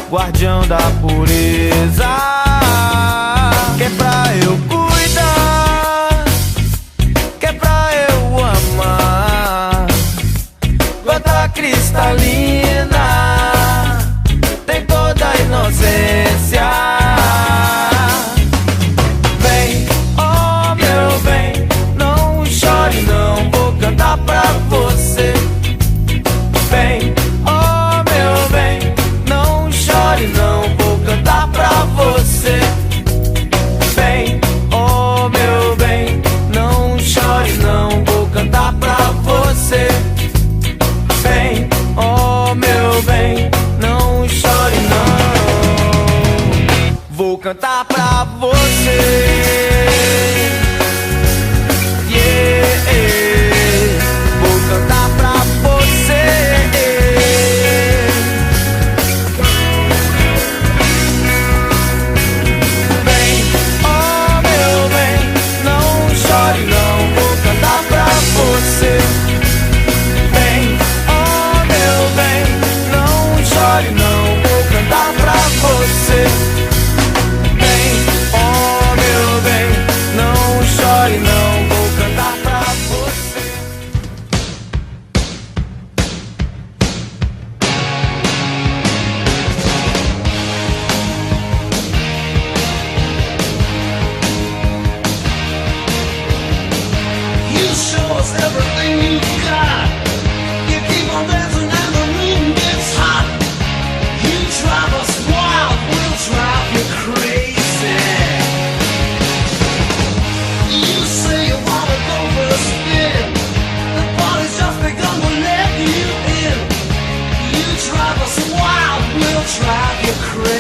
guardião da pureza, que é pra eu cuidar, que é pra eu amar. Gota cristalina, tem toda a inocência. Vem, oh meu bem, não chore não, vou cantar pra você. Vem, oh meu bem, não chore não, vou cantar pra você. Vem, oh meu bem, não chore não, vou cantar pra você. Vem, oh meu bem, não chore não, vou cantar pra você. Vou cantar pra você. Vem, oh meu bem, não chore não, vou cantar pra você. Vem, oh meu bem, não chore não, vou cantar pra você. Vem, oh meu bem, não chore não, vou cantar pra você. You show us everything you got. You keep on dancing and the room gets hot. You drive us wild, we'll drive you crazy. You say you wanna go for a spin. The party's just begun, we'll let you in. You drive us wild, we'll drive you crazy.